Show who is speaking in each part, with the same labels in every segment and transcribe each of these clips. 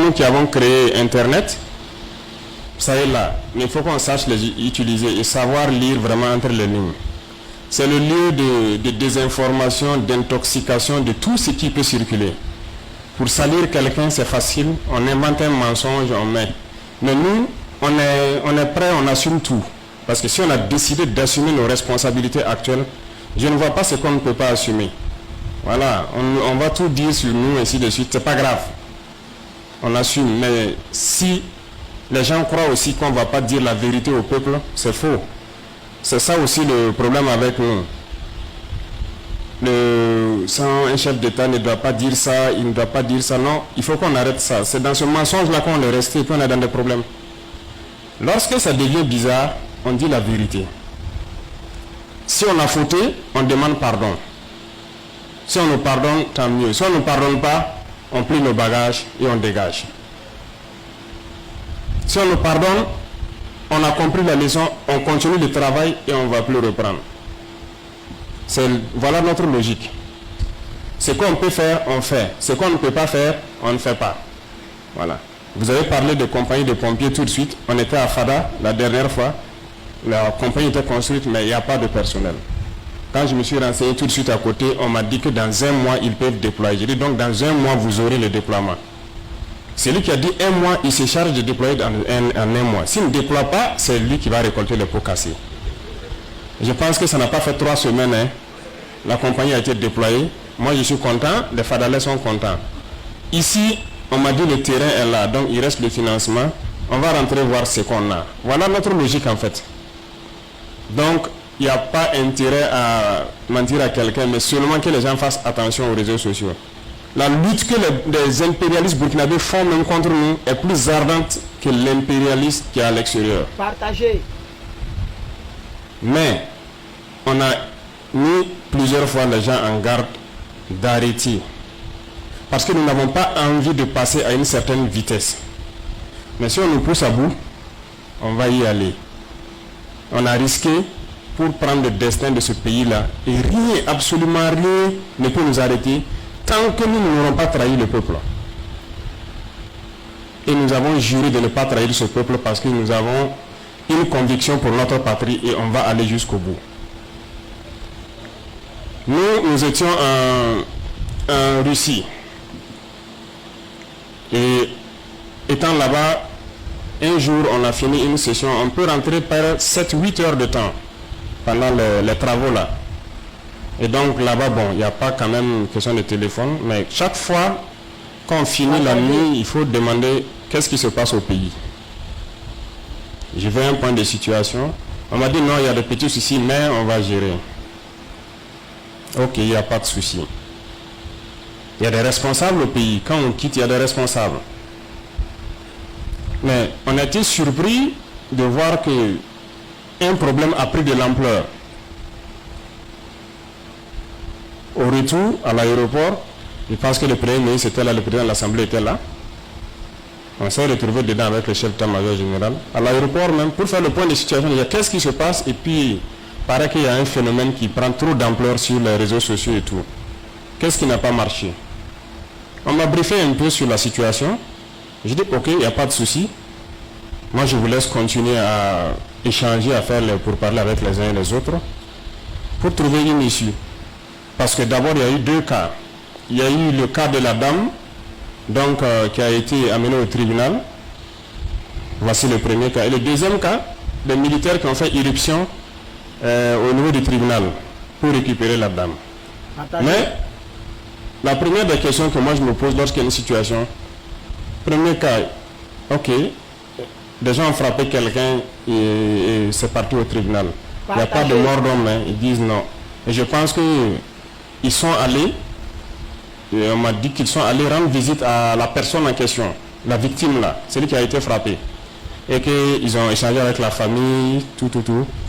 Speaker 1: nous qui avons créé Internet, ça est là. Mais il faut qu'on sache les utiliser et savoir lire vraiment entre les lignes. C'est le lieu de désinformation, d'intoxication, de tout ce qui peut circuler. Pour salir quelqu'un, c'est facile. On invente un mensonge, on met. Mais nous, on est prêt, on assume tout. Parce que si on a décidé d'assumer nos responsabilités actuelles, je ne vois pas ce qu'on ne peut pas assumer. Voilà, on va tout dire sur nous, ainsi de suite. C'est pas grave. On assume. Mais si les gens croient aussi qu'on ne va pas dire la vérité au peuple, c'est faux. C'est ça aussi le problème avec nous. Un chef d'État ne doit pas dire ça, il ne doit pas dire ça. Non, il faut qu'on arrête ça. C'est dans ce mensonge-là qu'on est resté et qu'on est dans des problèmes. Lorsque ça devient bizarre, on dit la vérité. Si on a fauté, on demande pardon. Si on nous pardonne, tant mieux. Si on ne nous pardonne pas, on plie nos bagages et on dégage. Si on nous pardonne, on a compris la leçon, on continue le travail et on ne va plus reprendre. Voilà notre logique. Ce qu'on peut faire, on fait. Ce qu'on ne peut pas faire, on ne fait pas. Voilà. Vous avez parlé de compagnie de pompiers tout de suite. On était à Fada la dernière fois. La compagnie était construite, mais il n'y a pas de personnel. Quand je me suis renseigné tout de suite à côté, on m'a dit que dans un mois, ils peuvent déployer. J'ai dit donc dans un mois, vous aurez le déploiement. Celui qui a dit un mois, il se charge de déployer en un mois. S'il ne déploie pas, c'est lui qui va récolter les pots cassés. Je pense que ça n'a pas fait 3 semaines. Hein. La compagnie a été déployée. Moi, je suis content. Les Fadalais sont contents. Ici, on m'a dit le terrain est là. Donc, il reste le financement. On va rentrer voir ce qu'on a. Voilà notre logique, en fait. Donc, il n'y a pas intérêt à mentir à quelqu'un, mais seulement que les gens fassent attention aux réseaux sociaux. La lutte que les impérialistes burkinabés font même contre nous est plus ardente que l'impérialiste qui est à l'extérieur.
Speaker 2: Partagez.
Speaker 1: Mais on a mis plusieurs fois les gens en garde d'arrêter. Parce que nous n'avons pas envie de passer à une certaine vitesse. Mais si on nous pousse à bout, on va y aller. On a risqué pour prendre le destin de ce pays-là. Et rien, absolument rien ne peut nous arrêter tant que nous n'aurons pas trahi le peuple. Et nous avons juré de ne pas trahir ce peuple parce que nous avons une conviction pour notre patrie et on va aller jusqu'au bout. Nous étions en Russie. Et étant là-bas, un jour, on a fini une session. On peut rentrer par 7-8 heures de temps pendant les travaux là. Et donc là-bas, bon, il n'y a pas quand même question de téléphone, mais chaque fois qu'on finit la nuit, il faut demander qu'est-ce qui se passe au pays. Je vais à un point de situation. On m'a dit non, il y a des petits soucis, mais on va gérer. Ok, il n'y a pas de souci. Il y a des responsables au pays. Quand on quitte, il y a des responsables. Mais on a été surpris de voir que un problème a pris de l'ampleur. Au retour, à l'aéroport, je pense que le Premier ministre était là, le président de l'Assemblée était là. On s'est retrouvé dedans avec le chef d'état-major général. À l'aéroport même, pour faire le point de situation, il y a qu'est-ce qui se passe et puis il paraît qu'il y a un phénomène qui prend trop d'ampleur sur les réseaux sociaux et tout. Qu'est-ce qui n'a pas marché? On m'a briefé un peu sur la situation. J'ai dit ok, il n'y a pas de souci. Moi je vous laisse continuer à échanger, à faire pour parler avec les uns et les autres pour trouver une issue. Parce que d'abord il y a eu 2 cas. Il y a eu le cas de la dame donc, qui a été amenée au tribunal. Voici le premier cas. Et le deuxième cas, des militaires qui ont fait irruption au niveau du tribunal pour récupérer la dame. Mais la première des questions que moi je me pose lorsqu'il y a une situation, premier cas, ok, des gens ont frappé quelqu'un et c'est parti au tribunal. Il n'y a pas de mort d'homme, hein. Ils disent non. Et je pense qu'ils sont allés, et on m'a dit qu'ils sont allés rendre visite à la personne en question, la victime là, celui qui a été frappé. Et qu'ils ont échangé avec la famille, tout,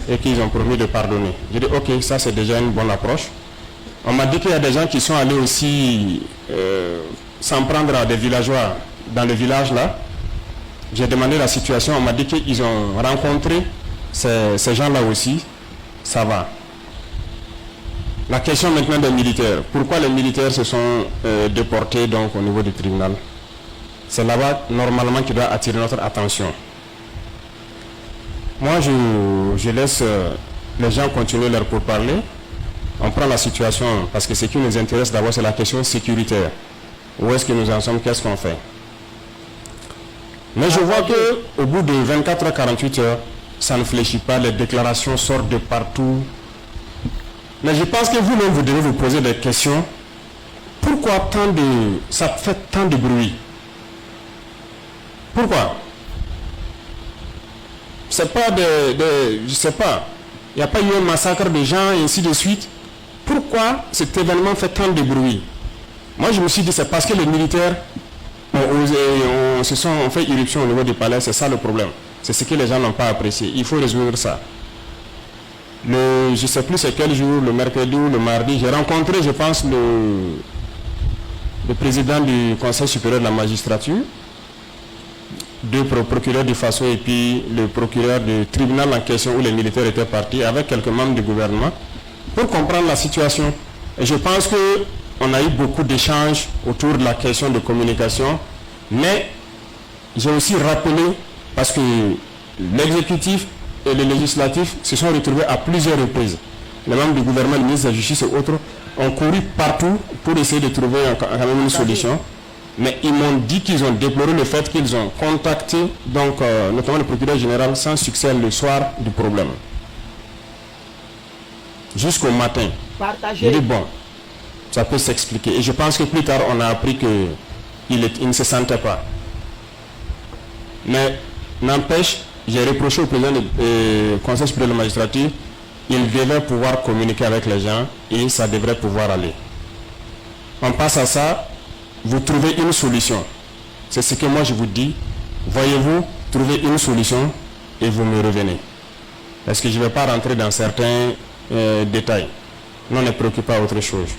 Speaker 1: et qu'ils ont promis de pardonner. J'ai dit ok, ça c'est déjà une bonne approche. On m'a dit qu'il y a des gens qui sont allés aussi s'en prendre à des villageois dans le village là. J'ai demandé la situation, on m'a dit qu'ils ont rencontré ces gens-là aussi. Ça va. La question maintenant des militaires. Pourquoi les militaires se sont déportés donc au niveau du tribunal? C'est là-bas, normalement, qui doit attirer notre attention. Moi, je laisse les gens continuer leur pourparler. On prend la situation, parce que ce qui nous intéresse d'abord, c'est la question sécuritaire. Où est-ce que nous en sommes? Qu'est-ce qu'on fait? Mais je vois qu'au bout de 24 à 48 heures, ça ne fléchit pas, les déclarations sortent de partout. Mais je pense que vous-même, vous devez vous poser des questions. Pourquoi ça fait tant de bruit? Pourquoi? C'est pas je sais pas. Il n'y a pas eu un massacre de gens et ainsi de suite. Pourquoi cet événement fait tant de bruit? Moi, je me suis dit, c'est parce que les militaires ont fait irruption au niveau du palais. C'est ça le problème. C'est ce que les gens n'ont pas apprécié. Il faut résoudre ça. Je ne sais plus c'est quel jour, le mercredi ou le mardi, j'ai rencontré, je pense, le président du Conseil supérieur de la magistrature, deux procureurs du Faso et puis le procureur du tribunal en question où les militaires étaient partis avec quelques membres du gouvernement pour comprendre la situation. Et je pense qu'on a eu beaucoup d'échanges autour de la question de communication, mais j'ai aussi rappelé, parce que l'exécutif et le législatif se sont retrouvés à plusieurs reprises. Les membres du gouvernement, le ministre de la Justice et autres ont couru partout pour essayer de trouver quand même une solution. Mais ils m'ont dit qu'ils ont déploré le fait qu'ils ont contacté, donc, notamment le procureur général, sans succès le soir du problème. Jusqu'au matin. J'ai dit, bon, ça peut s'expliquer. Et je pense que plus tard, on a appris qu'il ne se sentait pas. Mais n'empêche, j'ai reproché au président du Conseil supérieur de la magistrature, il devait pouvoir communiquer avec les gens et ça devrait pouvoir aller. On passe à ça, vous trouvez une solution. C'est ce que moi je vous dis. Voyez-vous, trouvez une solution et vous me revenez. Parce que je ne vais pas rentrer dans certains détails. Non, ne préoccupe pas autre chose.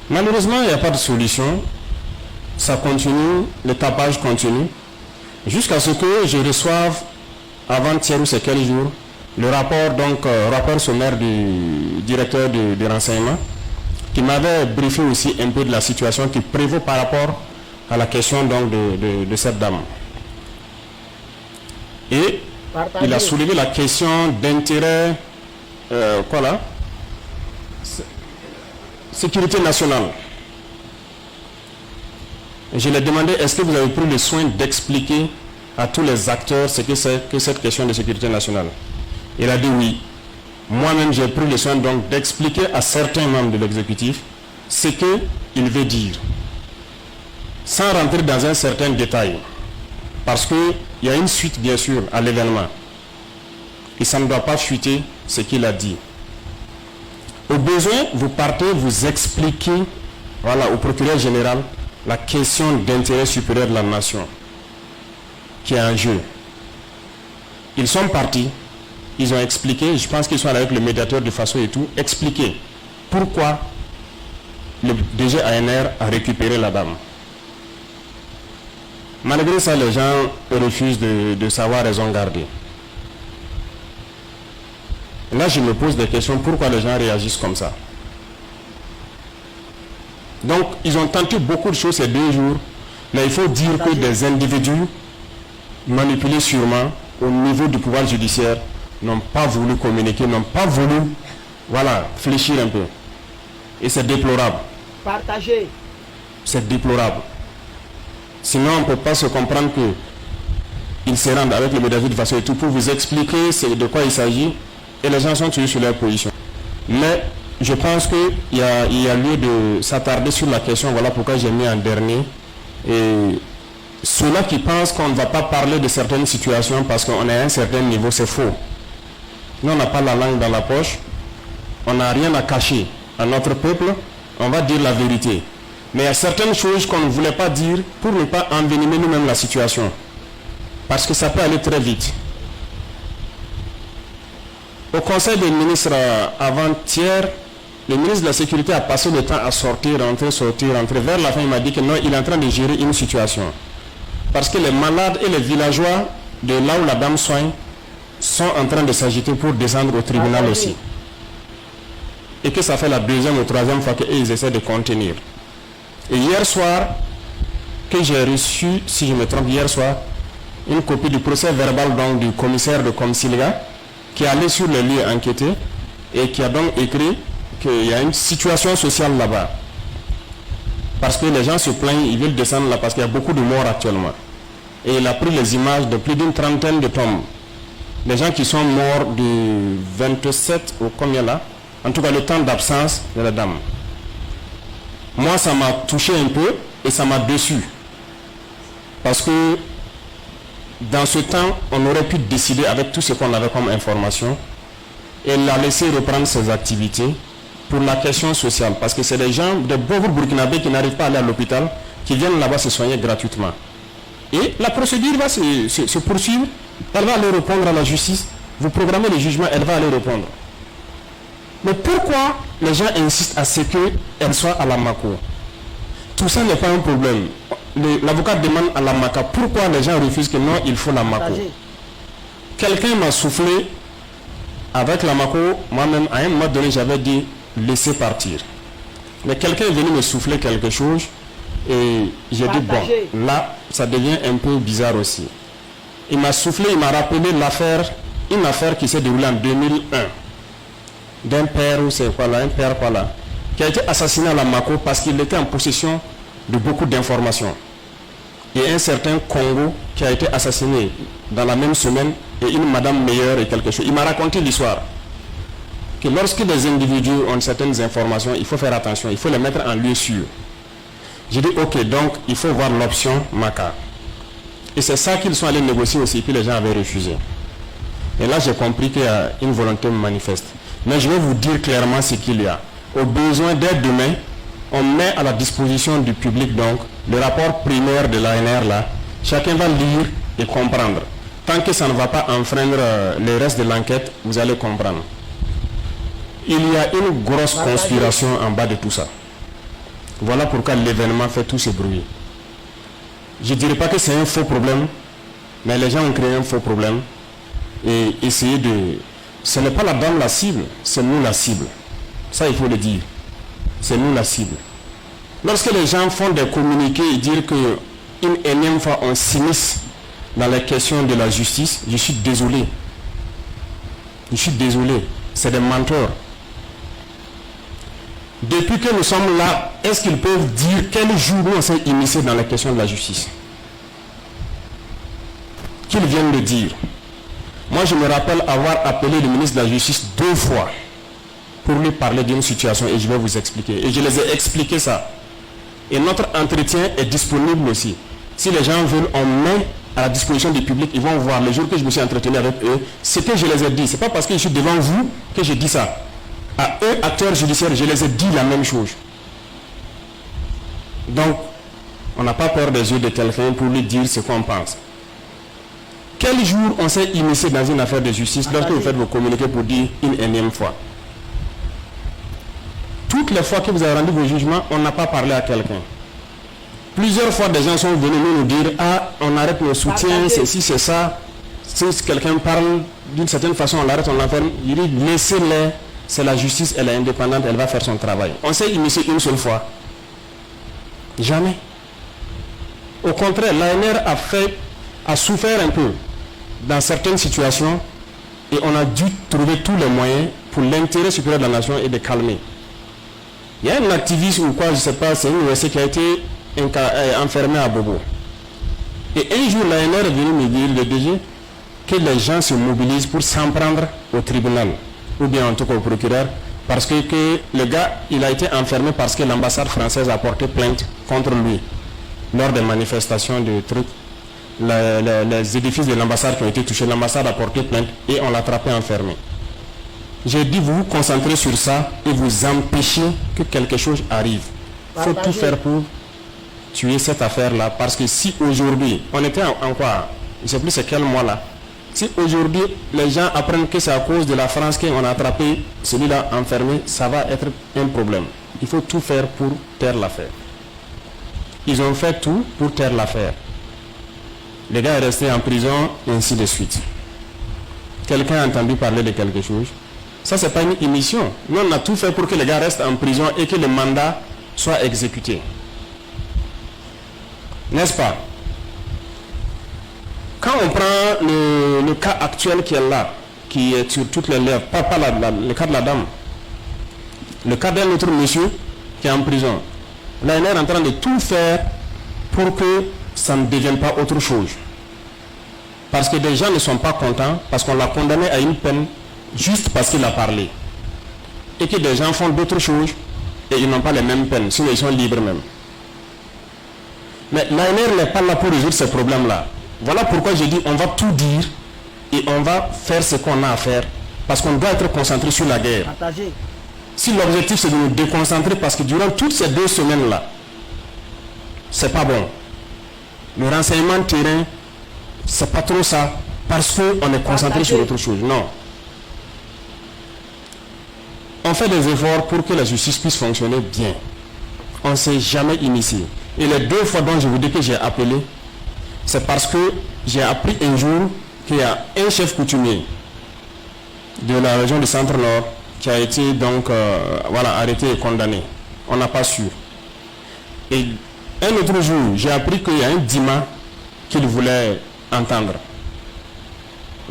Speaker 1: Malheureusement, il n'y a pas de solution. Ça continue, le tapage continue. Jusqu'à ce que je reçoive, avant-hier ou c'est quel jour, le rapport sommaire du directeur du renseignement, qui m'avait briefé aussi un peu de la situation qui prévaut par rapport à la question donc de cette dame. Et il a soulevé la question d'intérêt, sécurité nationale. Je lui ai demandé, est-ce que vous avez pris le soin d'expliquer à tous les acteurs ce que c'est que cette question de sécurité nationale? Il a dit oui. Moi-même, j'ai pris le soin donc d'expliquer à certains membres de l'exécutif ce qu'il veut dire, sans rentrer dans un certain détail, parce qu'il y a une suite, bien sûr, à l'événement. Et ça ne doit pas fuiter ce qu'il a dit. Au besoin, vous partez, vous expliquez au procureur général la question d'intérêt supérieur de la nation qui est en jeu. Ils sont partis, ils ont expliqué, je pense qu'ils sont allés avec le médiateur de Faso et tout, expliquer pourquoi le DG ANR a récupéré la dame. Malgré ça, les gens refusent de savoir raison garder. Là, je me pose des questions, pourquoi les gens réagissent comme ça? Donc, ils ont tenté beaucoup de choses ces 2 jours, mais il faut dire que des individus manipulés sûrement au niveau du pouvoir judiciaire n'ont pas voulu communiquer, n'ont pas voulu, fléchir un peu. Et c'est déplorable.
Speaker 2: Partagez.
Speaker 1: C'est déplorable. Sinon, on ne peut pas se comprendre qu'ils se rendent avec le médiateur de façon et tout pour vous expliquer de quoi il s'agit, et les gens sont toujours sur leur position. Mais je pense qu'il y a lieu de s'attarder sur la question, voilà pourquoi j'ai mis en dernier. Et ceux-là qui pensent qu'on ne va pas parler de certaines situations parce qu'on est à un certain niveau, c'est faux. Nous, on n'a pas la langue dans la poche, on n'a rien à cacher à notre peuple, on va dire la vérité. Mais il y a certaines choses qu'on ne voulait pas dire pour ne pas envenimer nous-mêmes la situation. Parce que ça peut aller très vite. Au Conseil des ministres avant-hier, le ministre de la Sécurité a passé le temps à sortir, rentrer. Vers la fin, il m'a dit que non, il est en train de gérer une situation. Parce que les malades et les villageois de là où la dame soigne sont en train de s'agiter pour descendre au tribunal aussi. Et que ça fait la 2e ou 3e fois qu'ils essaient de contenir. Et hier soir, que j'ai reçu, si je me trompe, hier soir, une copie du procès verbal donc, du commissaire de Comsilga qui est allé sur le lieu enquêté et qui a donc écrit qu'il y a une situation sociale là-bas. Parce que les gens se plaignent, ils veulent descendre là parce qu'il y a beaucoup de morts actuellement. Et il a pris les images de plus d'une trentaine de tombes. Les gens qui sont morts du 27 au combien là, en tout cas le temps d'absence de la dame. Moi, ça m'a touché un peu et ça m'a déçu. Parce que dans ce temps, on aurait pu décider avec tout ce qu'on avait comme information et la laisser reprendre ses activités pour la question sociale. Parce que c'est des gens, des pauvres burkinabés qui n'arrivent pas à aller à l'hôpital, qui viennent là-bas se soigner gratuitement. Et la procédure va se poursuivre. Elle va aller répondre à la justice. Vous programmez le jugement, elle va aller répondre. Mais pourquoi les gens insistent à ce qu'elle soit à la MACO? Tout ça n'est pas un problème. L'avocat demande à la MACA pourquoi les gens refusent que non, il faut la MACO. Quelqu'un m'a soufflé avec la MACO, moi-même, à un moment donné, j'avais dit laissez partir. Mais quelqu'un est venu me souffler quelque chose et j'ai dit bon, là, ça devient un peu bizarre aussi. Il m'a soufflé, il m'a rappelé une affaire qui s'est déroulée en 2001 d'un père ou c'est quoi là, un père quoi là, qui a été assassiné à la MACO parce qu'il était en possession de beaucoup d'informations. Et un certain Congo qui a été assassiné dans la même semaine et une madame meilleure et quelque chose. Il m'a raconté l'histoire. Que lorsque les individus ont certaines informations, il faut faire attention, il faut les mettre en lieu sûr. J'ai dit ok, donc il faut voir l'option MACA. Et c'est ça qu'ils sont allés négocier aussi, puis les gens avaient refusé. Et là j'ai compris qu'il y a une volonté manifeste. Mais je vais vous dire clairement ce qu'il y a. Au besoin dès demain, on met à la disposition du public donc le rapport primaire de l'ANR là. Chacun va lire et comprendre. Tant que ça ne va pas enfreindre les restes de l'enquête, vous allez comprendre. Il y a une grosse conspiration en bas de tout ça. Voilà pourquoi l'événement fait tout ce bruit. Je ne dirais pas que c'est un faux problème, mais les gens ont créé un faux problème et essayer de... Ce n'est pas la dame la cible, c'est nous la cible. Ça, il faut le dire. C'est nous la cible. Lorsque les gens font des communiqués et disent qu'une énième fois on s'immisce dans les questions de la justice, je suis désolé. Je suis désolé. C'est des menteurs. Depuis que nous sommes là, est-ce qu'ils peuvent dire quel jour nous on s'est immiscé dans les questions de la justice? Qu'ils viennent le dire. Moi, je me rappelle avoir appelé le ministre de la Justice 2 fois pour lui parler d'une situation et je vais vous expliquer. Et je les ai expliqué ça. Et notre entretien est disponible aussi. Si les gens veulent, on met à la disposition du public, ils vont voir. Le jour que je me suis entretenu avec eux, ce que je les ai dit, ce n'est pas parce que je suis devant vous que je dis ça. À eux, acteurs judiciaires, je les ai dit la même chose. Donc, on n'a pas peur des yeux de quelqu'un pour lui dire ce qu'on pense. Quel jour on s'est immiscé dans une affaire de justice lorsque vous faites vos communiqués pour dire une énième fois? Toutes les fois que vous avez rendu vos jugements, on n'a pas parlé à quelqu'un. Plusieurs fois, des gens sont venus nous dire « Ah, on arrête le soutien, c'est ci, c'est ça. » Si quelqu'un parle d'une certaine façon, on l'arrête, on l'enferme. Il dit « Laissez-les, c'est la justice, elle est indépendante, elle va faire son travail. » On s'est immiscé une seule fois. Jamais. Au contraire, l'ANR a souffert un peu dans certaines situations et on a dû trouver tous les moyens pour l'intérêt supérieur de la nation et de calmer. Il y a un activiste ou quoi, je ne sais pas, c'est une OSC qui a été enfermé à Bobo. Et un jour, l'ANR est venu me dire, le DG, que les gens se mobilisent pour s'en prendre au tribunal, ou bien en tout cas au procureur, parce que le gars, il a été enfermé parce que l'ambassade française a porté plainte contre lui lors des manifestations de trucs. Les édifices de l'ambassade qui ont été touchés, l'ambassade a porté plainte et on l'a attrapé enfermé. J'ai dit, vous vous concentrez sur ça et vous empêchez que quelque chose arrive. Il faut tout faire pour tuer cette affaire-là, parce que si aujourd'hui, on était en quoi? Je ne sais plus c'est quel mois là. Si aujourd'hui, les gens apprennent que c'est à cause de la France qu'on a attrapé celui-là enfermé, ça va être un problème. Il faut tout faire pour taire l'affaire. Ils ont fait tout pour taire l'affaire. Le gars est resté en prison, et ainsi de suite. Quelqu'un a entendu parler de quelque chose? Ça, ce n'est pas une émission. Nous, on a tout fait pour que les gars restent en prison et que le mandat soit exécuté. N'est-ce pas? Quand on prend le cas actuel qui est là, qui est sur toutes les lèvres, pas le cas de la dame, le cas d'un autre monsieur qui est en prison, l'ANR est en train de tout faire pour que ça ne devienne pas autre chose. Parce que des gens ne sont pas contents, parce qu'on l'a condamné à une peine juste parce qu'il a parlé. Et que des gens font d'autres choses et ils n'ont pas les mêmes peines, sinon ils sont libres même. Mais l'ANR n'est pas là pour résoudre ces problèmes-là. Voilà pourquoi j'ai dit on va tout dire et on va faire ce qu'on a à faire parce qu'on doit être concentré sur la guerre.
Speaker 2: Partagez.
Speaker 1: Si l'objectif c'est de nous déconcentrer parce que durant toutes ces 2 semaines-là, c'est pas bon. Le renseignement terrain, c'est pas trop ça parce qu'on est concentré sur autre chose. Non. On fait des efforts pour que la justice puisse fonctionner bien. On ne s'est jamais initié. Et les 2 fois dont je vous dis que j'ai appelé, c'est parce que j'ai appris un jour qu'il y a un chef coutumier de la région du Centre-Nord qui a été donc arrêté et condamné. On n'a pas su. Et un autre jour, j'ai appris qu'il y a un Dima qu'il voulait entendre.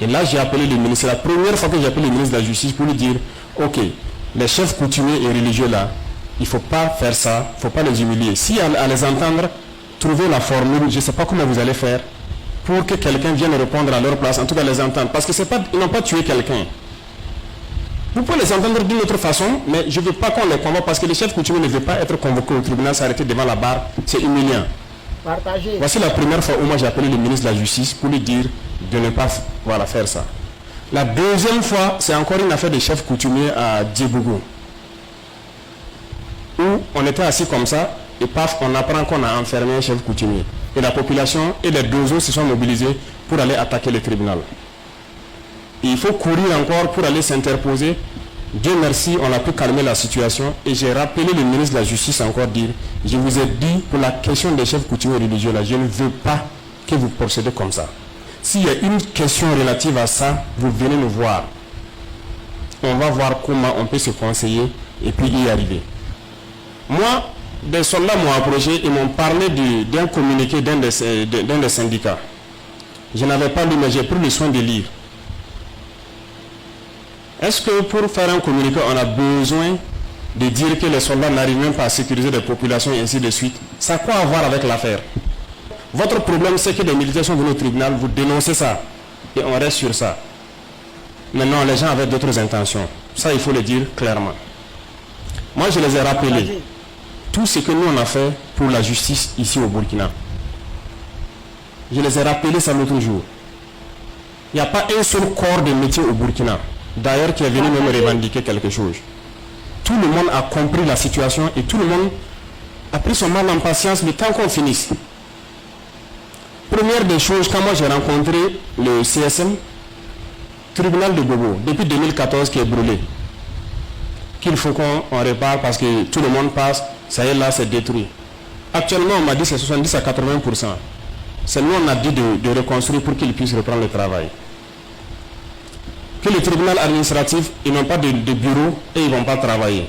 Speaker 1: Et là, j'ai appelé le ministre. C'est la première fois que j'ai appelé le ministre de la Justice pour lui dire, ok, les chefs coutumiers et religieux là, il ne faut pas faire ça, il ne faut pas les humilier. Si à les entendre, trouvez la formule, je ne sais pas comment vous allez faire, pour que quelqu'un vienne répondre à leur place, en tout cas les entendre. Parce que ils n'ont pas tué quelqu'un. Vous pouvez les entendre d'une autre façon, mais je ne veux pas qu'on les convoque parce que les chefs coutumiers ne veulent pas être convoqués au tribunal, s'arrêter devant la barre, c'est humiliant.
Speaker 2: Partagez.
Speaker 1: Voici la première fois où moi j'ai appelé le ministre de la Justice pour lui dire de ne pas faire ça. La deuxième fois, c'est encore une affaire des chefs coutumiers à Djibougou. Où on était assis comme ça, et paf, on apprend qu'on a enfermé un chef coutumier. Et la population et les deux autres se sont mobilisés pour aller attaquer le tribunal. Et il faut courir encore pour aller s'interposer. Dieu merci, on a pu calmer la situation. Et j'ai rappelé le ministre de la Justice encore dire, je vous ai dit pour la question des chefs coutumiers religieux, là, je ne veux pas que vous procédez comme ça. S'il y a une question relative à ça, vous venez nous voir. On va voir comment on peut se conseiller et puis y arriver. Moi, des soldats m'ont approché et m'ont parlé d'un communiqué d'un des syndicats. Je n'avais pas lu, mais j'ai pris le soin de lire. Est-ce que pour faire un communiqué, on a besoin de dire que les soldats n'arrivent même pas à sécuriser les populations et ainsi de suite? Ça a quoi à voir avec l'affaire? Votre problème, c'est que les militaires sont venus au tribunal, vous dénoncez ça et on reste sur ça. Maintenant, les gens avaient d'autres intentions. Ça, il faut le dire clairement. Moi, je les ai rappelés. Tout ce que nous, on a fait pour la justice ici au Burkina. Je les ai rappelés ça l'autre jour. Il n'y a pas un seul corps de métier au Burkina, d'ailleurs, qui est venu même revendiquer quelque chose. Tout le monde a compris la situation et tout le monde a pris son mal en patience, le temps qu'on finisse. Première des choses, quand moi j'ai rencontré le CSM, tribunal de Bobo, depuis 2014 qui est brûlé, qu'il faut qu'on répare parce que tout le monde passe, ça y est là, c'est détruit. Actuellement, on m'a dit c'est 70 à 80%. C'est nous, on a dit de reconstruire pour qu'ils puissent reprendre le travail. Que le tribunal administratif, ils n'ont pas de bureau et ils ne vont pas travailler.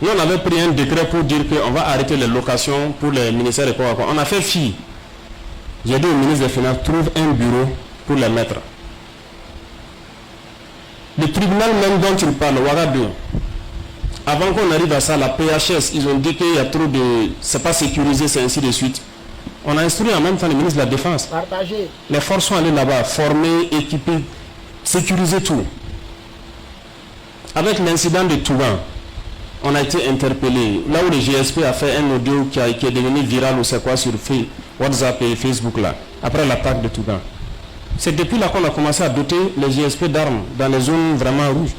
Speaker 1: Nous, on avait pris un décret pour dire qu'on va arrêter les locations pour les ministères et quoi. On a fait fi. J'ai dit au ministre des Finances, trouve un bureau pour les mettre. Le tribunal même dont il parle, Ouagadougou, avant qu'on arrive à ça, la PHS, ils ont dit qu'il y a trop de... c'est pas sécurisé, c'est ainsi de suite. On a instruit en même temps le ministre de la Défense.
Speaker 2: Partagez.
Speaker 1: Les forces sont allées là-bas, formées, équipées, sécuriser tout. Avec l'incident de Tougan, on a été interpellé. Là où le GSP a fait un audio qui est devenu viral ou c'est quoi sur WhatsApp et Facebook là, après l'attaque de Tougan. C'est depuis là qu'on a commencé à doter les GSP d'armes dans les zones vraiment rouges.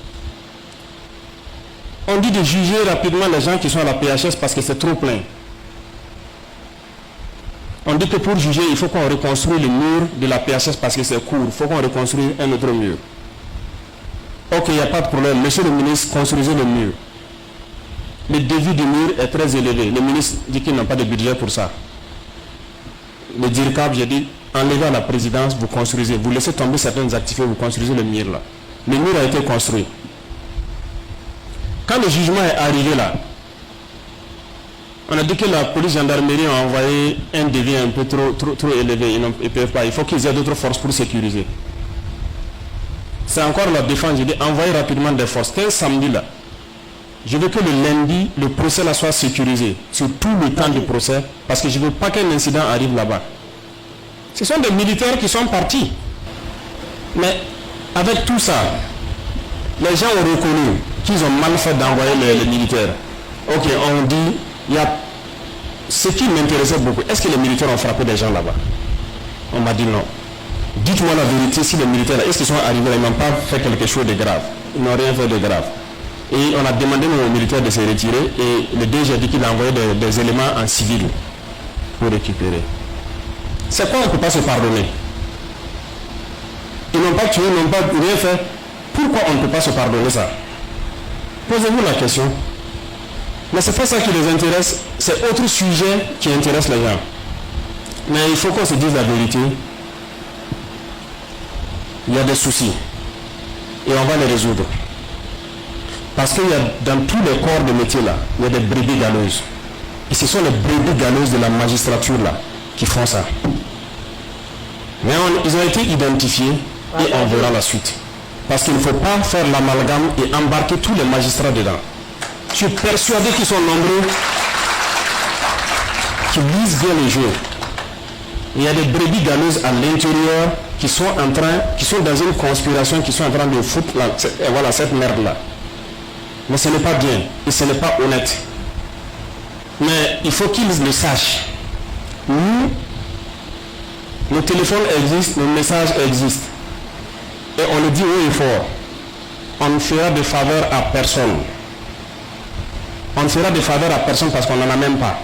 Speaker 1: On dit de juger rapidement les gens qui sont à la PHS parce que c'est trop plein. On dit que pour juger, il faut qu'on reconstruise le mur de la PHS parce que c'est court. Il faut qu'on reconstruise un autre mur. Ok, il n'y a pas de problème. Monsieur le ministre, construisez le mur. Le devis du mur est très élevé. Le ministre dit qu'il n'a pas de budget pour ça. Le DIRCAP, j'ai dit, enlevez à la présidence, vous construisez. Vous laissez tomber certaines activités, vous construisez le mur là. Le mur a été construit. Quand le jugement est arrivé là, On a dit que la police gendarmerie a envoyé un devis un peu trop élevé. Ils ne peuvent pas. Il faut qu'ils aient d'autres forces pour sécuriser. C'est encore la défense. Je dis envoyez rapidement des forces. Quel samedi là? Je veux que le lundi, le procès là soit sécurisé sur tout le temps du procès parce que je ne veux pas qu'un incident arrive là-bas. Ce sont des militaires qui sont partis. Mais avec tout ça, les gens ont reconnu qu'ils ont mal fait d'envoyer les militaires. Ok, on dit, il y a ce qui m'intéressait beaucoup. Est-ce que les militaires ont frappé des gens là-bas? On m'a dit non. Dites-moi la vérité, si les militaires, est-ce qu'ils sont arrivés, ils n'ont pas fait quelque chose de grave? Ils n'ont rien fait de grave. Et on a demandé aux militaires de se retirer et le DG a dit qu'il a envoyé des éléments en civil pour récupérer. C'est quoi on ne peut pas se pardonner? Ils n'ont pas tué, ils n'ont pas rien fait. Pourquoi on ne peut pas se pardonner ça? Posez-vous la question. Mais ce n'est pas ça qui les intéresse, c'est autre sujet qui intéresse les gens. Mais il faut qu'on se dise la vérité. Il y a des soucis. Et on va les résoudre. Parce qu'il y a dans tous les corps de métier là, il y a des brebis galeuses. Et ce sont les brebis galeuses de la magistrature là qui font ça. Mais ils ont été identifiés et on verra la suite. Parce qu'il ne faut pas faire l'amalgame et embarquer tous les magistrats dedans. Je suis persuadé qu'ils sont nombreux, qui lisent bien les jeux. Il y a des brebis galeuses à l'intérieur qui sont dans une conspiration, qui sont en train de foutre cette merde-là. Mais ce n'est pas bien et ce n'est pas honnête. Mais il faut qu'ils le sachent. Nous, nos téléphones existent, nos messages existent. Et on le dit haut et fort. On ne fera de faveur à personne. On ne fera de faveur à personne parce qu'on n'en a même pas.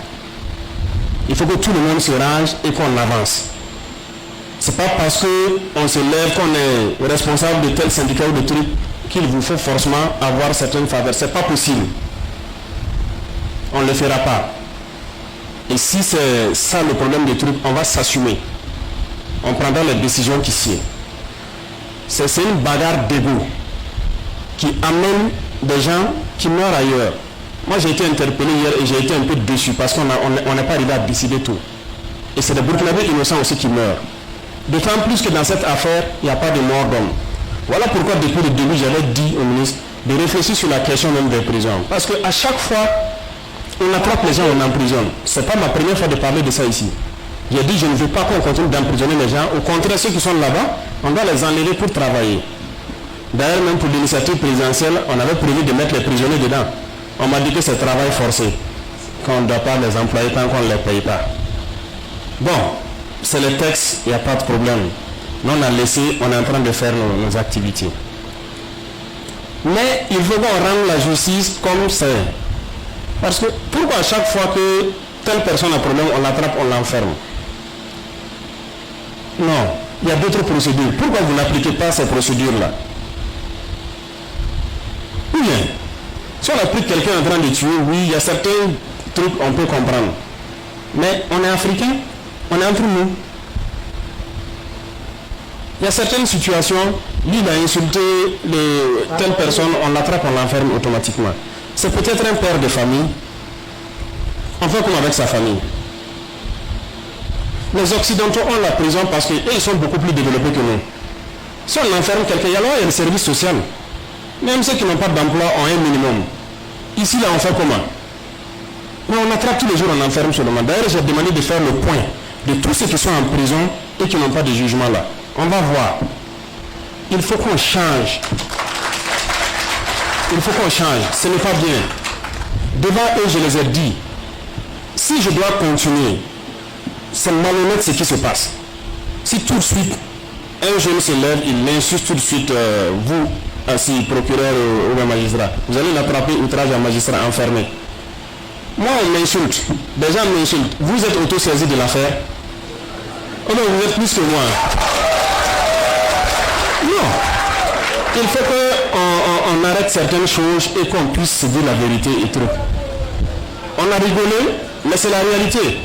Speaker 1: Il faut que tout le monde se range et qu'on avance. C'est pas parce qu'on se lève qu'on est responsable de tel syndicat ou de truc qu'il vous faut forcément avoir certaines faveurs. C'est pas possible. On ne le fera pas. Et si c'est ça le problème des trucs, on va s'assumer. On prendra les décisions qui sied. C'est une bagarre d'ego qui amène des gens qui meurent ailleurs. Moi j'ai été interpellé hier et j'ai été un peu déçu parce qu'on n'est pas arrivé à décider tout. Et c'est des Burkinabés innocents aussi qui meurent. D'autant plus que dans cette affaire, il n'y a pas de mort d'homme. Voilà pourquoi depuis le début j'avais dit au ministre de réfléchir sur la question même des prisons. Parce qu'à chaque fois, on attrape les gens, on emprisonne. Ce n'est pas ma première fois de parler de ça ici. J'ai dit je ne veux pas qu'on continue d'emprisonner les gens. Au contraire, ceux qui sont là-bas, on doit les enlever pour travailler. D'ailleurs, même pour l'initiative présidentielle, on avait prévu de mettre les prisonniers dedans. On m'a dit que c'est travail forcé, qu'on ne doit pas les employer tant qu'on ne les paye pas. Bon, c'est le texte, il n'y a pas de problème. Nous, on a laissé, on est en train de faire nos activités. Mais il faut qu'on rende la justice comme c'est. Parce que pourquoi à chaque fois que telle personne a un problème, on l'attrape, on l'enferme? Non, il y a d'autres procédures. Pourquoi vous n'appliquez pas ces procédures-là? Ou bien, si on applique quelqu'un en train de tuer, oui, il y a certains trucs on peut comprendre. Mais on est africain, on est entre nous. Il y a certaines situations, lui il a insulté telle personne, on l'attrape, on l'enferme automatiquement. C'est peut-être un père de famille. On fait comme avec sa famille. Les Occidentaux ont la prison parce qu'ils sont beaucoup plus développés que nous. Si on enferme quelqu'un, il y a le service social. Même ceux qui n'ont pas d'emploi ont un minimum. Ici, là, on fait comment? Mais on attrape tous les jours, on enferme seulement. D'ailleurs, j'ai demandé de faire le point de tous ceux qui sont en prison et qui n'ont pas de jugement là. On va voir. Il faut qu'on change. Il faut qu'on change. Ce n'est pas bien. Devant eux, je les ai dit, si je dois continuer, c'est malhonnête ce qui se passe. Si tout de suite, un jeune se lève, il l'insulte tout de suite, vous, assis, procureur ou magistrat, vous allez l'attraper, outrage à magistrat, enfermé. Moi, on m'insulte. Des gens m'insultent. Vous êtes auto-saisi de l'affaire? Oh non, vous êtes plus que moi. Non. Il faut qu'on arrête certaines choses et qu'on puisse se dire la vérité et tout. On a rigolé, mais c'est la réalité.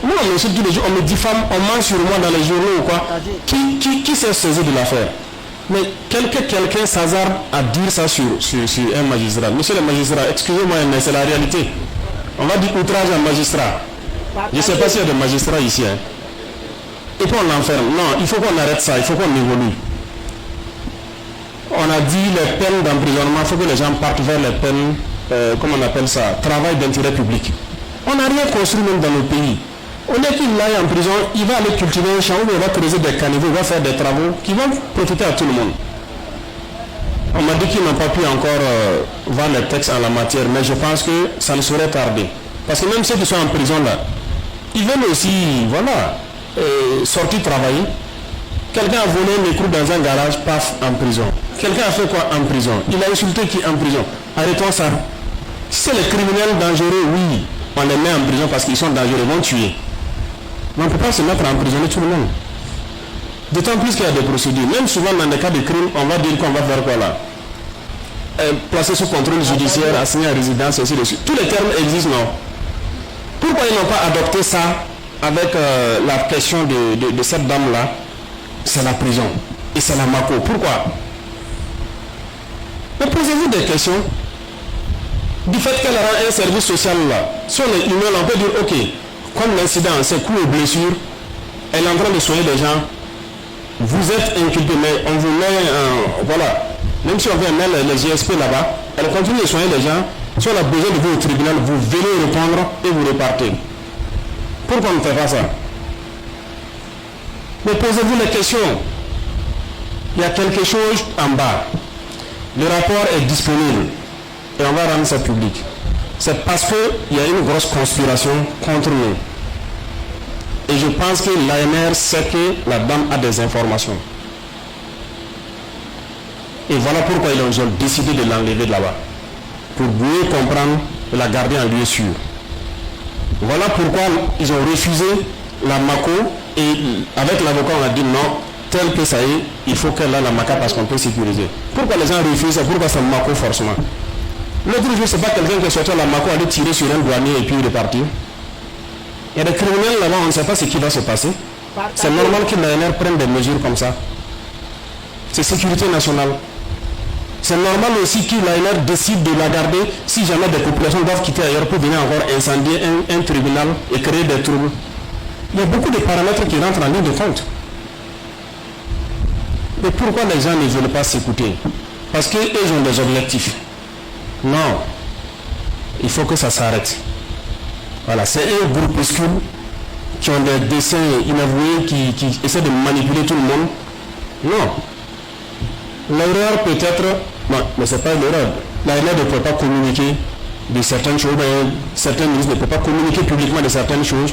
Speaker 1: Moi, on m'insulte tous les jours, on me diffame, on ment sur moi dans les journaux ou quoi. Qui s'est saisi de l'affaire? Mais quelqu'un s'hasarde à dire ça sur un magistrat. Monsieur le magistrat, excusez-moi, mais c'est la réalité. On va dire outrage à magistrat. Je ne sais pas s'il y a des magistrats ici. Hein. Et puis on l'enferme. Non, il faut qu'on arrête ça, il faut qu'on évolue. On a dit les peines d'emprisonnement, il faut que les gens partent vers les peines, comment on appelle ça, travail d'intérêt public. On n'a rien construit même dans nos pays. On est qu'il aille en prison, il va aller cultiver un champ, il va creuser des caniveaux, il va faire des travaux qui vont profiter à tout le monde. On m'a dit qu'ils n'ont pas pu encore voir les textes en la matière, mais je pense que ça ne saurait tarder. Parce que même ceux qui sont en prison là, ils veulent aussi, voilà, sortir travailler. Quelqu'un a volé un micro dans un garage, paf, en prison. Quelqu'un a fait quoi en prison? Il a insulté qui en prison? Arrêtons ça. Si c'est les criminels dangereux, oui, on les met en prison parce qu'ils sont dangereux, ils vont tuer. Mais on ne peut pas se mettre à emprisonner tout le monde. D'autant plus qu'il y a des procédures. Même souvent dans des cas de crime, on va dire qu'on va faire quoi là? Placer sous contrôle judiciaire, assigner à résidence, ainsi de suite. Tous les termes existent, non? Pourquoi ils n'ont pas adopté ça avec la question de cette dame-là? C'est la prison. Et c'est la MACO. Pourquoi? Mais posez-vous des questions. Du fait qu'elle rend un service social là, si on est humain, on peut dire, ok, comme l'incident, c'est coups et blessures, elle est en train de soigner des gens, vous êtes inculpé, mais on vous met voilà, même si on vient mettre les GSP là-bas, elle continue de soigner les gens, si on a besoin de vous au tribunal, vous venez répondre et vous repartez. Pourquoi on ne fait pas ça? Mais posez-vous les questions. Il y a quelque chose en bas. Le rapport est disponible et on va rendre ça public. C'est parce qu'il y a une grosse conspiration contre nous. Et je pense que l'ANR sait que la dame a des informations. Et voilà pourquoi ils ont décidé de l'enlever de là-bas. Pour mieux comprendre et la garder en lieu sûr. Voilà pourquoi ils ont refusé la MACO et avec l'avocat on a dit non, tel que ça y est, il faut qu'elle ait la MACA parce qu'on peut sécuriser. Pourquoi les gens refusent? Pourquoi c'est MACO forcément? L'autre jour, c'est pas quelqu'un qui est sorti à la MACO aller tirer sur un douanier et puis repartir. Il y a des criminels là-bas, on ne sait pas ce qui va se passer. C'est normal que l'ANR prenne des mesures comme ça. C'est sécurité nationale. C'est normal aussi que l'ANR décide de la garder si jamais des populations doivent quitter ailleurs pour venir encore incendier un tribunal et créer des troubles. Il y a beaucoup de paramètres qui rentrent en ligne de compte. Mais pourquoi les gens ne veulent pas s'écouter? Parce qu'ils ont des objectifs. Non. Il faut que ça s'arrête. Voilà, c'est un groupuscule qui ont des dessins inavoués, qui essaient de manipuler tout le monde. Non. L'erreur peut-être, non, mais ce n'est pas une erreur. L'ANR ne peut pas communiquer de certaines choses, certains ministres ne peuvent pas communiquer publiquement de certaines choses.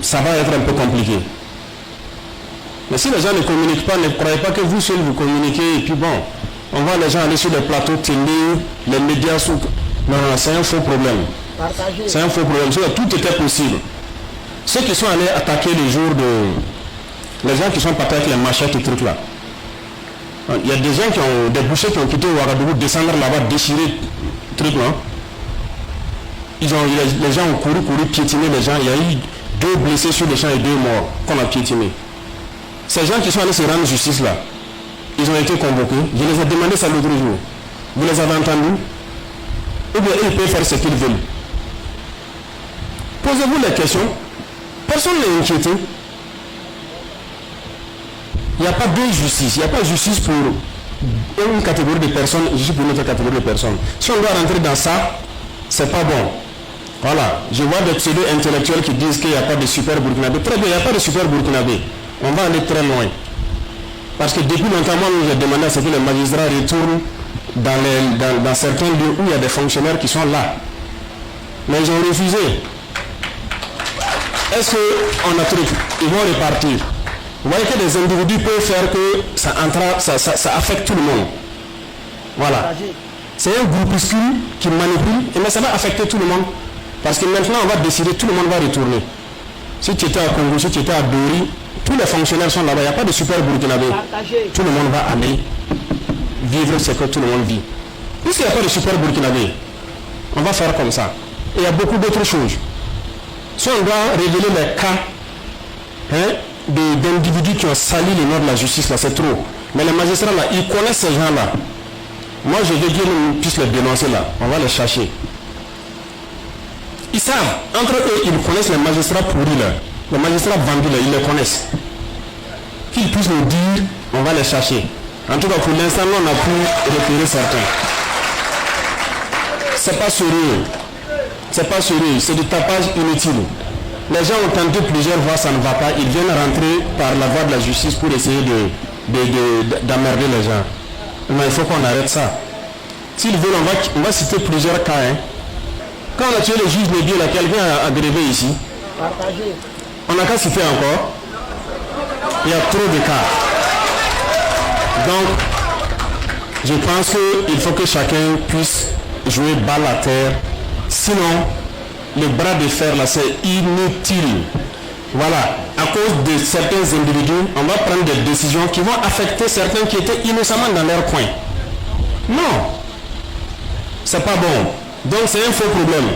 Speaker 1: Ça va être un peu compliqué. Mais si les gens ne communiquent pas, ne croyez pas que vous seuls vous communiquez et puis bon, on voit les gens aller sur les plateaux télé, les médias sous... Non, c'est un faux problème. C'est un faux problème. Tout était possible. Ceux qui sont allés attaquer les jours de... Les gens qui sont partis avec les machettes et trucs là. Il y a des gens qui ont... Des bouchers qui ont quitté Ouagadougou, descendre là-bas, déchirer trucs là. Les gens ont couru, piétiner les gens. Il y a eu 2 blessés sur les champs et 2 morts qu'on a piétinés. Ces gens qui sont allés se rendre justice là, ils ont été convoqués. Je les ai demandé ça l'autre jour. Vous les avez entendus? Ou bien ils peuvent faire ce qu'ils veulent. Posez-vous les questions. Personne n'est inquiété. Il n'y a pas de justice. Il n'y a pas de justice pour une catégorie de personnes, justice pour une autre catégorie de personnes. Si on doit rentrer dans ça, c'est pas bon. Voilà. Je vois des pseudo-intellectuels qui disent qu'il n'y a pas de super burkinabé. Très bien, il n'y a pas de super burkinabé. On va aller très loin. Parce que depuis longtemps, moi, j'ai demandé à ce que les magistrats retournent dans certains lieux où il y a des fonctionnaires qui sont là. Mais ils ont refusé. Est-ce qu'on a truc? Ils vont repartir. Vous voyez que des individus peuvent faire que ça affecte tout le monde. Voilà. C'est un groupuscule qui manipule, mais ça va affecter tout le monde. Parce que maintenant, on va décider, tout le monde va retourner. Si tu étais à Congo, si tu étais à Dori, tous les fonctionnaires sont là-bas, il n'y a pas de super burkinabé. Tout le monde va aller vivre ce que tout le monde vit. Puisqu'il n'y a pas de super burkinabé, on va faire comme ça. Et il y a beaucoup d'autres choses. Si on doit révéler les cas d'individus qui ont sali le nom de la justice, là, c'est trop. Mais les magistrats, là, ils connaissent ces gens-là. Moi, je veux dire qu'on puisse les dénoncer là. On va les chercher. Ils savent, entre eux, ils connaissent les magistrats pourris là, les magistrats vendus là, ils les connaissent. Qu'ils puissent nous dire, on va les chercher. En tout cas, pour l'instant, on a pu repérer certains. C'est pas sérieux. C'est pas sérieux, c'est du tapage inutile. Les gens ont tenté plusieurs fois, ça ne va pas. Ils viennent rentrer par la voie de la justice pour essayer d'emmerder les gens. Mais il faut qu'on arrête ça. S'ils veulent, on va citer plusieurs cas. Hein. Quand on a tué le juge Nébié, quelqu'un a grévé ici. Partagé. On n'a qu'à citer encore. Il y a trop de cas. Donc, je pense qu'il faut que chacun puisse jouer balle à terre. Sinon, le bras de fer là, c'est inutile. Voilà. À cause de certains individus, on va prendre des décisions qui vont affecter certains qui étaient innocemment dans leur coin. Non. C'est pas bon. Donc c'est un faux problème.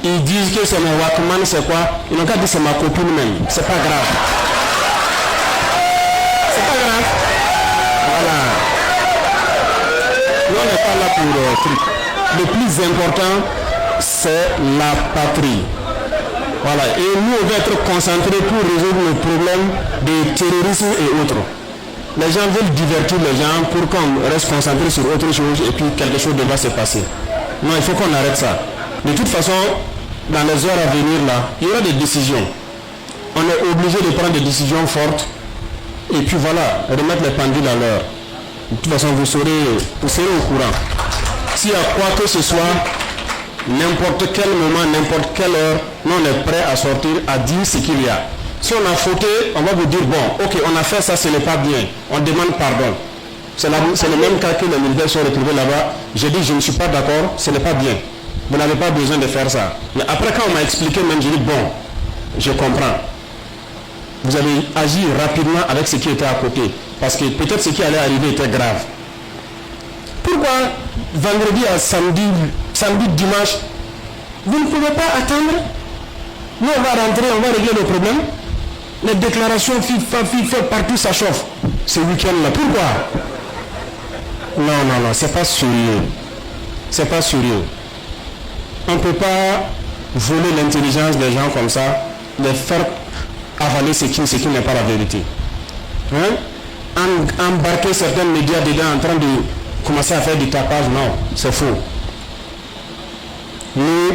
Speaker 1: Ils disent que c'est mon Walkman, c'est quoi? Ils n'ont qu'à dire c'est ma copine même. C'est pas grave. C'est pas grave. Voilà. Nous, on n'est pas là pour truc. Le plus important, c'est la patrie. Voilà. Et nous, on va être concentrés pour résoudre le problème de terrorisme et autres. Les gens veulent divertir les gens pour qu'on reste concentré sur autre chose et puis quelque chose devra se passer. Non, il faut qu'on arrête ça. De toute façon, dans les heures à venir, là, il y aura des décisions. On est obligé de prendre des décisions fortes et puis voilà, remettre les pendules à l'heure. De toute façon, vous serez au courant. S'il y a quoi que ce soit, n'importe quel moment, n'importe quelle heure, nous on est prêt à sortir, à dire ce qu'il y a. Si on a fauté, on va vous dire, bon, ok, on a fait ça, ce n'est pas bien. On demande pardon. C'est le même cas que les militaires sont retrouvés là-bas. J'ai dit, je ne suis pas d'accord, ce n'est pas bien. Vous n'avez pas besoin de faire ça. Mais après, quand on m'a expliqué, même, j'ai dit, bon, je comprends. Vous avez agi rapidement avec ce qui était à côté. Parce que peut-être ce qui allait arriver était grave. Pourquoi vendredi à samedi, dimanche, vous ne pouvez pas attendre? Nous, on va rentrer, on va régler le problème. Les déclarations FIFA, partout, ça chauffe. Ce week-end-là, pourquoi? Non, c'est pas sérieux. C'est pas sérieux. On ne peut pas voler l'intelligence des gens comme ça, les faire avaler ce qui n'est pas la vérité. Hein? Embarquer certains médias dedans en train de commencer à faire du tapage, non, c'est faux. Nous,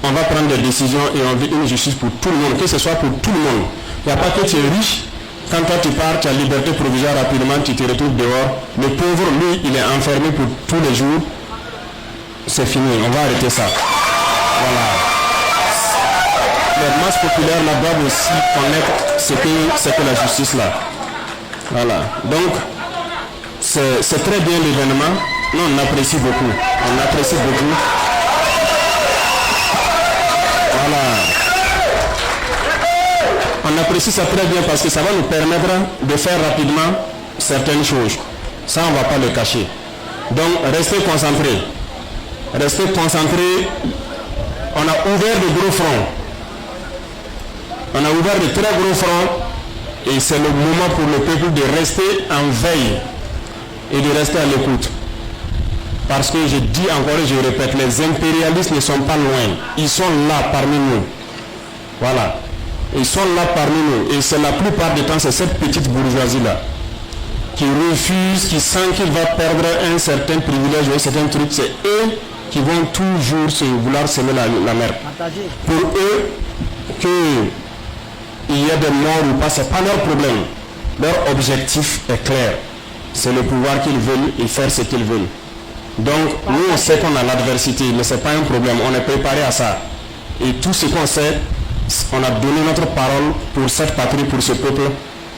Speaker 1: on va prendre des décisions et on veut une justice pour tout le monde, que ce soit pour tout le monde. Il n'y a pas que tu es riche, quand toi tu pars, tu as liberté provisoire rapidement, tu te retrouves dehors. Le pauvre, lui, il est enfermé pour tous les jours. C'est fini, on va arrêter ça. Voilà. Les masses populaires là doivent aussi connaître ce que la justice là. Voilà. Donc, c'est très bien l'événement. Nous, on apprécie beaucoup. On apprécie beaucoup. Voilà. On apprécie ça très bien parce que ça va nous permettre de faire rapidement certaines choses. Ça, on ne va pas le cacher. Donc, restez concentrés. Restez concentrés. On a ouvert de gros fronts. On a ouvert de très gros fronts. Et c'est le moment pour le peuple de rester en veille et de rester à l'écoute. Parce que je dis encore et je répète, les impérialistes ne sont pas loin. Ils sont là parmi nous. Voilà. Ils sont là parmi nous. Et c'est la plupart du temps, c'est cette petite bourgeoisie-là qui refuse, qui sent qu'il va perdre un certain privilège ou un certain truc. C'est eux qui vont toujours vouloir semer la merde. Pour eux, qu'il y a des morts ou pas, ce n'est pas leur problème. Leur objectif est clair. C'est le pouvoir qu'ils veulent et faire ce qu'ils veulent. Donc, nous, on sait qu'on a l'adversité, mais ce n'est pas un problème. On est préparé à ça. Et tout ce qu'on sait, on a donné notre parole pour cette patrie, pour ce peuple,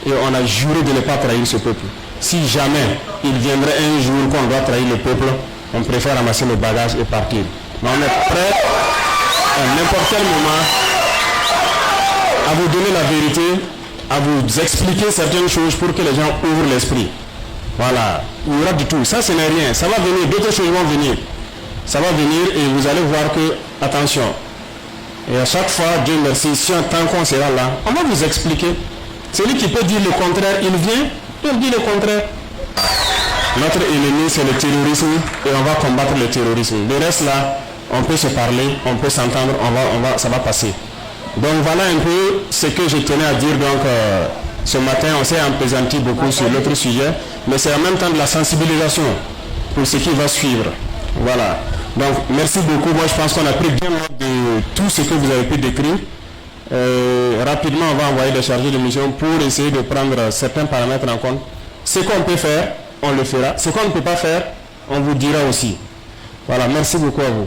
Speaker 1: et on a juré de ne pas trahir ce peuple. Si jamais il viendrait un jour qu'on doit trahir le peuple, on préfère ramasser le bagage et partir. Mais on est prêt à n'importe quel moment à vous donner la vérité, à vous expliquer certaines choses pour que les gens ouvrent l'esprit. Voilà, il y aura du tout. Ça, ce n'est rien. Ça va venir, d'autres choses vont venir. Ça va venir et vous allez voir que, attention, et à chaque fois, Dieu merci, si en tant qu'on sera là, on va vous expliquer. Celui qui peut dire le contraire, il vient, il dit le contraire. Notre ennemi, c'est le terrorisme et on va combattre le terrorisme. Le reste là, on peut se parler, on peut s'entendre, ça va passer. Donc voilà un peu ce que je tenais à dire. Donc ce matin, on s'est appesanti beaucoup sur l'autre sujet, mais c'est en même temps de la sensibilisation pour ce qui va suivre. Voilà. Donc merci beaucoup. Moi je pense qu'on a pris bien note de tout ce que vous avez pu décrire. Rapidement, on va envoyer des chargés de mission pour essayer de prendre certains paramètres en compte. Ce qu'on peut faire, on le fera. Ce qu'on ne peut pas faire, on vous dira aussi. Voilà, merci beaucoup à vous.